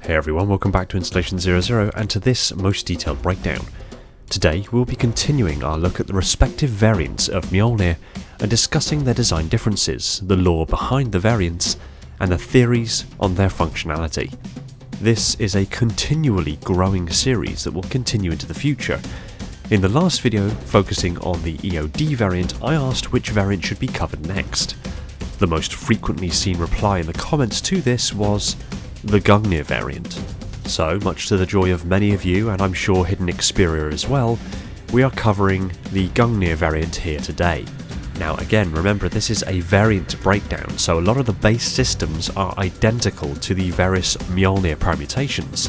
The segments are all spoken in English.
Hey everyone, welcome back to Installation 00 and to this most detailed breakdown. Today we'll be continuing our look at the respective variants of Mjolnir and discussing their design differences, the lore behind the variants, and the theories on their functionality. This is a continually growing series that will continue into the future. In the last video, focusing on the EOD variant, I asked which variant should be covered next. The most frequently seen reply in the comments to this was the Gungnir variant. So, much to the joy of many of you, and I'm sure Hidden Xperia as well, we are covering the Gungnir variant here today. Now again, remember this is a variant breakdown, so a lot of the base systems are identical to the various Mjolnir permutations.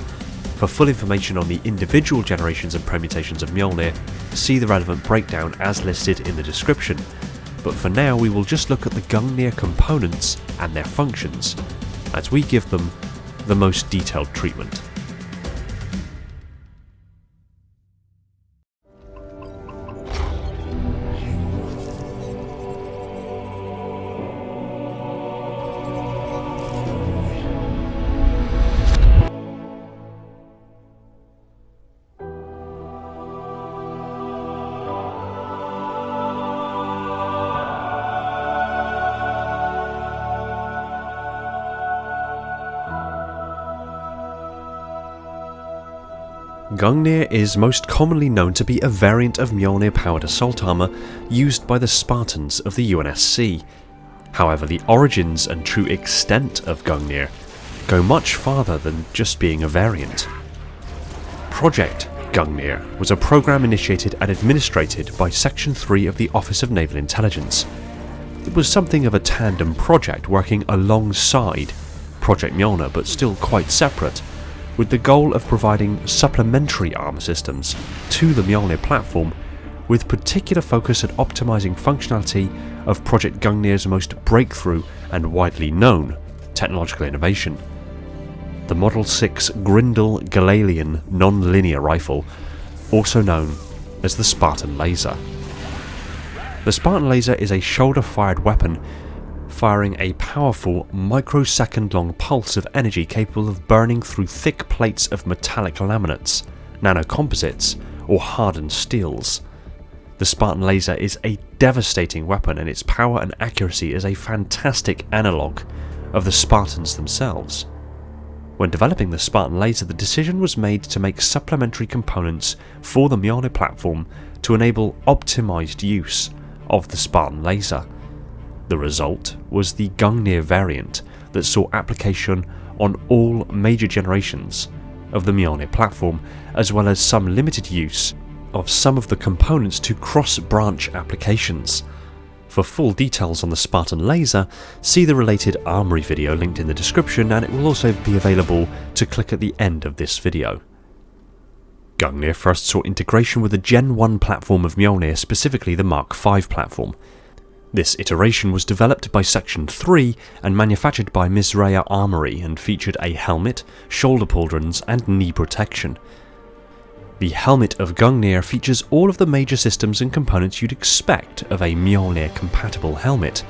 For full information on the individual generations and permutations of Mjolnir, see the relevant breakdown as listed in the description. But for now we will just look at the Gungnir components and their functions, as we give them the most detailed treatment. Gungnir is most commonly known to be a variant of Mjolnir-powered assault armour used by the Spartans of the UNSC. However, the origins and true extent of Gungnir go much farther than just being a variant. Project Gungnir was a program initiated and administrated by Section 3 of the Office of Naval Intelligence. It was something of a tandem project working alongside Project Mjolnir, but still quite separate, with the goal of providing supplementary armor systems to the Mjolnir platform, with particular focus at optimizing functionality of Project Gungnir's most breakthrough and widely known technological innovation: the Model 6 Grindel Galalian non-linear rifle, also known as the Spartan Laser. The Spartan Laser is a shoulder-fired weapon firing a powerful microsecond-long pulse of energy capable of burning through thick plates of metallic laminates, nanocomposites, or hardened steels. The Spartan Laser is a devastating weapon, and its power and accuracy is a fantastic analogue of the Spartans themselves. When developing the Spartan Laser, the decision was made to make supplementary components for the Mjolnir platform to enable optimized use of the Spartan Laser. The result was the Gungnir variant that saw application on all major generations of the Mjolnir platform, as well as some limited use of some of the components to cross-branch applications. For full details on the Spartan Laser, see the related Armory video linked in the description, and it will also be available to click at the end of this video. Gungnir first saw integration with the Gen 1 platform of Mjolnir, specifically the Mark V platform. This iteration was developed by Section 3 and manufactured by Mizraia Armory, and featured a helmet, shoulder pauldrons, and knee protection. The helmet of Gungnir features all of the major systems and components you'd expect of a Mjolnir-compatible helmet.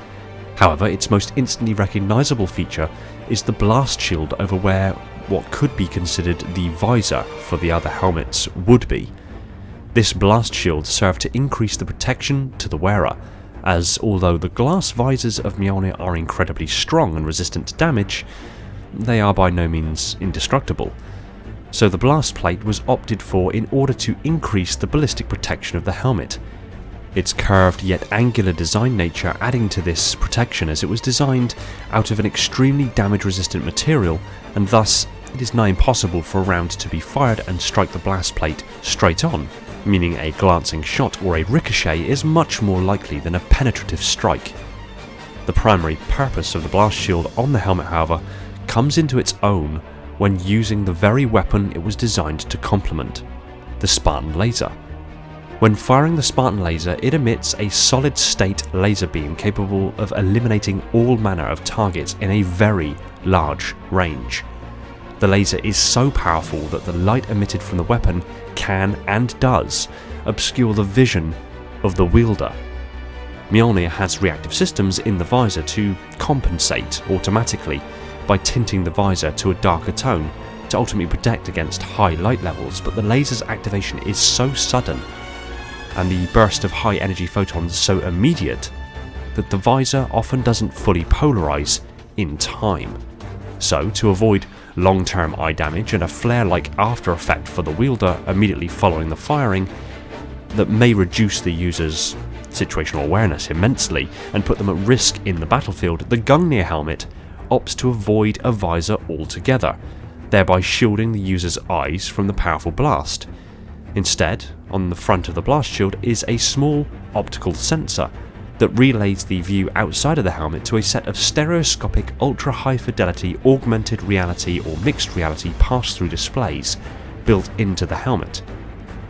However, its most instantly recognisable feature is the blast shield over where what could be considered the visor for the other helmets would be. This blast shield served to increase the protection to the wearer, as although the glass visors of Mjolnir are incredibly strong and resistant to damage, they are by no means indestructible. So the blast plate was opted for in order to increase the ballistic protection of the helmet. Its curved yet angular design nature adding to this protection, as it was designed out of an extremely damage-resistant material, and thus it is nigh impossible for a round to be fired and strike the blast plate straight on, meaning a glancing shot or a ricochet is much more likely than a penetrative strike. The primary purpose of the blast shield on the helmet, however, comes into its own when using the very weapon it was designed to complement: the Spartan Laser. When firing the Spartan Laser, it emits a solid-state laser beam capable of eliminating all manner of targets in a very large range. The laser is so powerful that the light emitted from the weapon can, and does, obscure the vision of the wielder. Mjolnir has reactive systems in the visor to compensate automatically by tinting the visor to a darker tone, to ultimately protect against high light levels, but the laser's activation is so sudden and the burst of high energy photons so immediate that the visor often doesn't fully polarize in time. So, to avoid long-term eye damage and a flare-like after effect for the wielder immediately following the firing that may reduce the user's situational awareness immensely and put them at risk in the battlefield, the Gungnir helmet opts to avoid a visor altogether, thereby shielding the user's eyes from the powerful blast. Instead, on the front of the blast shield is a small optical sensor that relays the view outside of the helmet to a set of stereoscopic ultra-high fidelity augmented reality or mixed reality pass-through displays built into the helmet.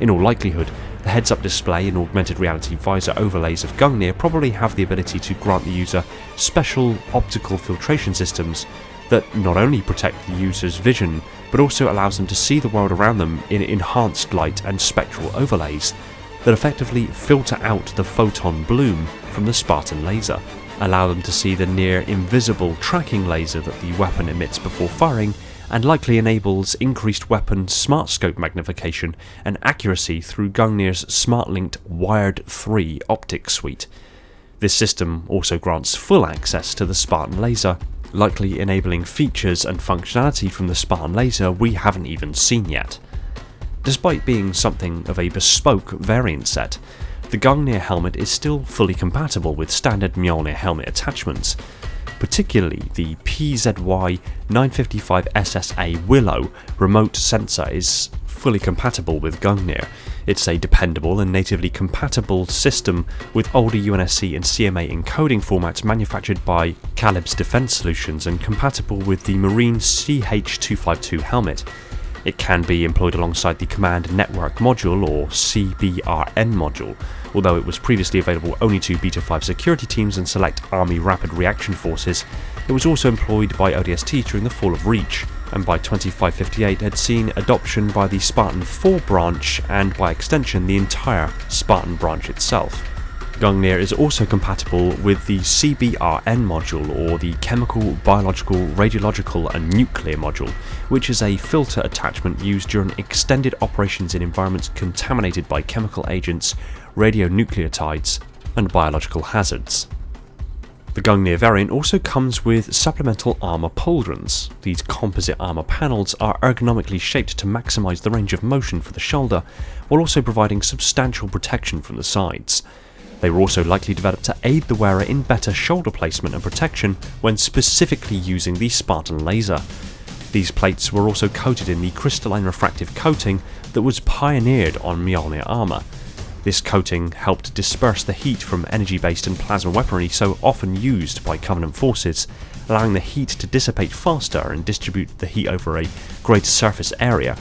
In all likelihood, the heads-up display and augmented reality visor overlays of Gungnir probably have the ability to grant the user special optical filtration systems that not only protect the user's vision, but also allows them to see the world around them in enhanced light and spectral overlays that effectively filter out the photon bloom from the Spartan laser, allow them to see the near invisible tracking laser that the weapon emits before firing, and likely enables increased weapon smart scope magnification and accuracy through Gungnir's SmartLinked Wired 3 optic suite. This system also grants full access to the Spartan laser, likely enabling features and functionality from the Spartan laser we haven't even seen yet. Despite being something of a bespoke variant set, the Gungnir helmet is still fully compatible with standard Mjolnir helmet attachments. Particularly the PZY 955 SSA Willow remote sensor is fully compatible with Gungnir. It's a dependable and natively compatible system with older UNSC and CMA encoding formats manufactured by Calib's Defense Solutions and compatible with the Marine CH-252 helmet. It can be employed alongside the Command Network Module or CBRN module, although it was previously available only to Beta 5 security teams and select Army Rapid Reaction Forces. It was also employed by ODST during the fall of Reach, and by 2558 had seen adoption by the Spartan 4 branch and by extension the entire Spartan branch itself. Gungnir is also compatible with the CBRN module, or the Chemical, Biological, Radiological and Nuclear module, which is a filter attachment used during extended operations in environments contaminated by chemical agents, radionucleotides and biological hazards. The Gungnir variant also comes with supplemental armour pauldrons. These composite armour panels are ergonomically shaped to maximise the range of motion for the shoulder, while also providing substantial protection from the sides. They were also likely developed to aid the wearer in better shoulder placement and protection when specifically using the Spartan laser. These plates were also coated in the crystalline refractive coating that was pioneered on Mjolnir armour. This coating helped disperse the heat from energy-based and plasma weaponry so often used by Covenant forces, allowing the heat to dissipate faster and distribute the heat over a greater surface area,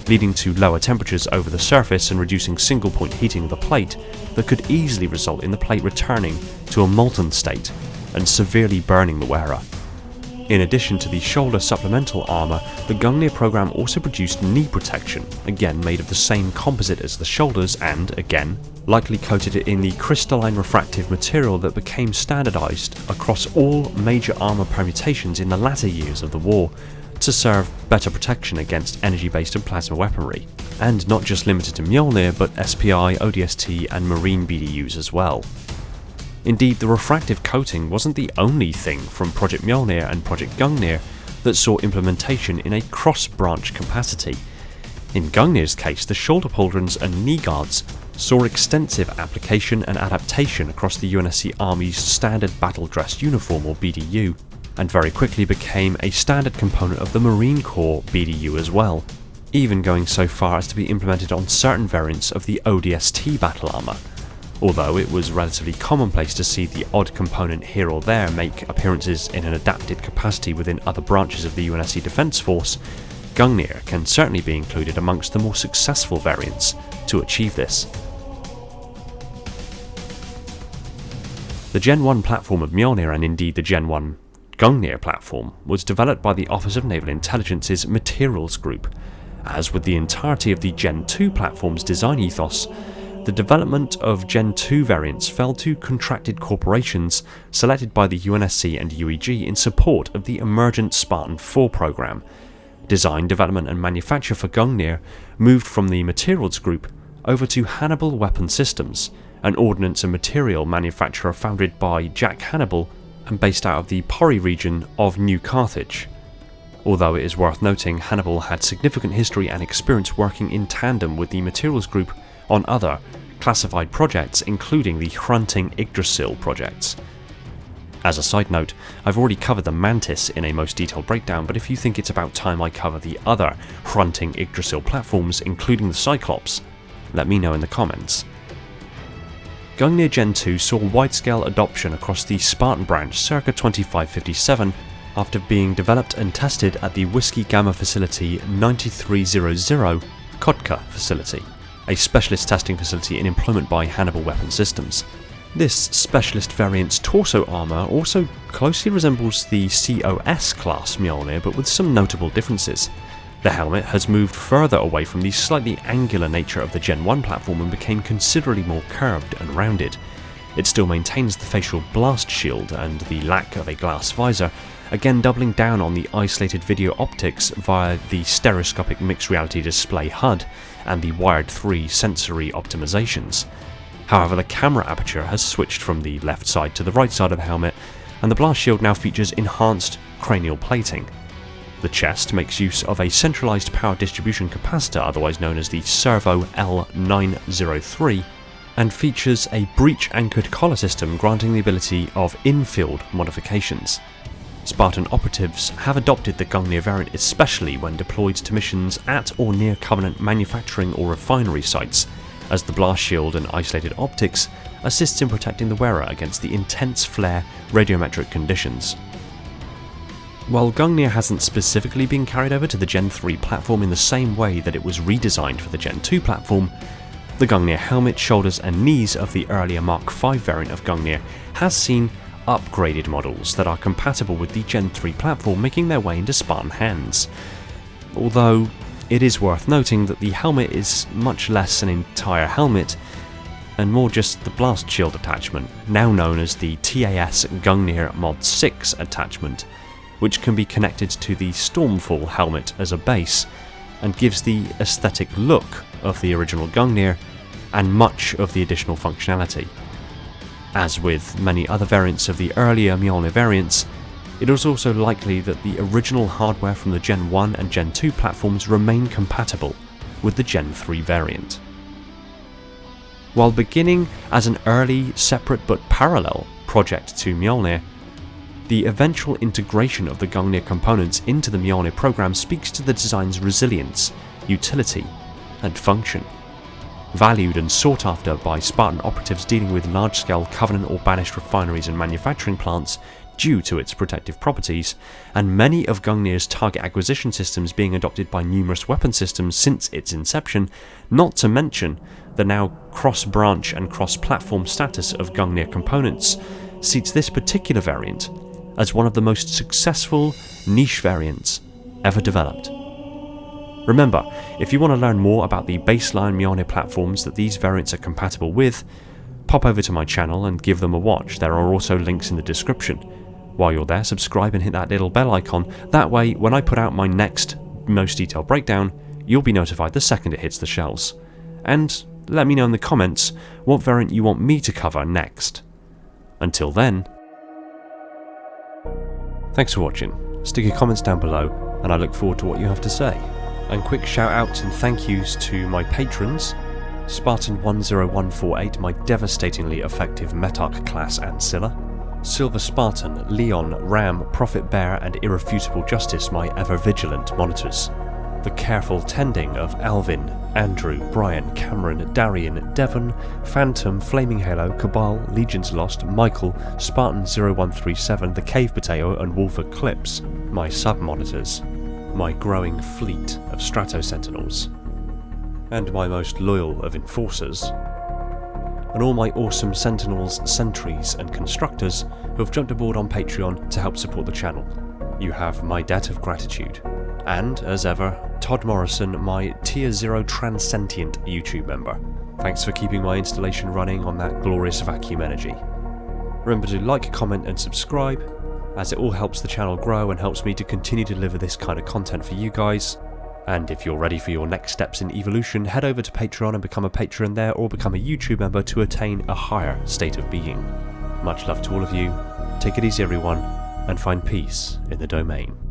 leading to lower temperatures over the surface and reducing single-point heating of the plate that could easily result in the plate returning to a molten state and severely burning the wearer. In addition to the shoulder supplemental armour, the Gungnir program also produced knee protection, again made of the same composite as the shoulders and, again, likely coated it in the crystalline refractive material that became standardised across all major armour permutations in the latter years of the war, to serve better protection against energy-based and plasma weaponry, and not just limited to Mjolnir but SPI, ODST and Marine BDUs as well. Indeed, the refractive coating wasn't the only thing from Project Mjolnir and Project Gungnir that saw implementation in a cross-branch capacity. In Gungnir's case, the shoulder pauldrons and knee guards saw extensive application and adaptation across the UNSC Army's standard battle dress uniform or BDU, and very quickly became a standard component of the Marine Corps BDU as well, even going so far as to be implemented on certain variants of the ODST battle armour. Although it was relatively commonplace to see the odd component here or there make appearances in an adapted capacity within other branches of the UNSC Defence Force, Gungnir can certainly be included amongst the more successful variants to achieve this. The Gen 1 platform of Mjolnir, and indeed the Gen 1 Gungnir platform, was developed by the Office of Naval Intelligence's Materials Group. As with the entirety of the Gen 2 platform's design ethos, the development of Gen 2 variants fell to contracted corporations selected by the UNSC and UEG in support of the emergent Spartan 4 program. Design, development and manufacture for Gungnir moved from the Materials Group over to Hannibal Weapon Systems, an ordnance and material manufacturer founded by Jack Hannibal and based out of the Pori region of New Carthage. Although it is worth noting Hannibal had significant history and experience working in tandem with the Materials Group on other classified projects, including the Hrunting Yggdrasil projects. As a side note, I've already covered the Mantis in a most detailed breakdown, but if you think it's about time I cover the other Hrunting Yggdrasil platforms, including the Cyclops, let me know in the comments. Gungnir Gen 2 saw wide-scale adoption across the Spartan branch circa 2557 after being developed and tested at the Whiskey Gamma Facility 9300 Kotka facility, a specialist testing facility in employment by Hannibal Weapon Systems. This specialist variant's torso armour also closely resembles the COS class Mjolnir, but with some notable differences. The helmet has moved further away from the slightly angular nature of the Gen 1 platform and became considerably more curved and rounded. It still maintains the facial blast shield and the lack of a glass visor, again doubling down on the isolated video optics via the stereoscopic mixed reality display HUD and the Wired 3 sensory optimizations. However, the camera aperture has switched from the left side to the right side of the helmet, and the blast shield now features enhanced cranial plating. The chest makes use of a centralized power distribution capacitor, otherwise known as the Servo L903, and features a breech-anchored collar system granting the ability of in-field modifications. Spartan operatives have adopted the Gungnir variant especially when deployed to missions at or near Covenant manufacturing or refinery sites, as the blast shield and isolated optics assists in protecting the wearer against the intense flare radiometric conditions. While Gungnir hasn't specifically been carried over to the Gen 3 platform in the same way that it was redesigned for the Gen 2 platform, the Gungnir helmet, shoulders and knees of the earlier Mark V variant of Gungnir has seen upgraded models that are compatible with the Gen 3 platform making their way into Spartan hands. Although it is worth noting that the helmet is much less an entire helmet and more just the blast shield attachment, now known as the TAS Gungnir Mod 6 attachment, which can be connected to the Stormfall helmet as a base and gives the aesthetic look of the original Gungnir and much of the additional functionality. As with many other variants of the earlier Mjolnir variants, it is also likely that the original hardware from the Gen 1 and Gen 2 platforms remain compatible with the Gen 3 variant. While beginning as an early, separate but parallel project to Mjolnir, the eventual integration of the Gungnir components into the Mjolnir program speaks to the design's resilience, utility, and function. Valued and sought after by Spartan operatives dealing with large-scale Covenant or Banished refineries and manufacturing plants due to its protective properties, and many of Gungnir's target acquisition systems being adopted by numerous weapon systems since its inception, not to mention the now cross-branch and cross-platform status of Gungnir components, seats this particular variant as one of the most successful niche variants ever developed. Remember, if you want to learn more about the baseline Mjolnir platforms that these variants are compatible with, pop over to my channel and give them a watch. There are also links in the description. While you're there, subscribe and hit that little bell icon. That way, when I put out my next most detailed breakdown, you'll be notified the second it hits the shelves. And let me know in the comments what variant you want me to cover next. Until then, thanks for watching. Stick your comments down below, and I look forward to what you have to say. And quick shout outs and thank yous to my patrons: Spartan10148, my devastatingly effective Metarch class Ancilla; Silver Spartan, Leon, Ram, Prophet Bear and Irrefutable Justice, my ever-vigilant monitors; the careful tending of Alvin, Andrew, Brian, Cameron, Darian, Devon, Phantom, Flaming Halo, Cabal, Legions Lost, Michael, Spartan0137, the Cave Potato and Wolf Eclipse, my sub-monitors, my growing fleet of Strato Sentinels, and my most loyal of Enforcers, and all my awesome Sentinels, Sentries and Constructors who have jumped aboard on Patreon to help support the channel. You have my debt of gratitude. And, as ever, Todd Morrison, my Tier 0 Transcendent YouTube member. Thanks for keeping my installation running on that glorious vacuum energy. Remember to like, comment and subscribe, as it all helps the channel grow and helps me to continue to deliver this kind of content for you guys. And if you're ready for your next steps in evolution, head over to Patreon and become a patron there, or become a YouTube member to attain a higher state of being. Much love to all of you, take it easy everyone, and find peace in the domain.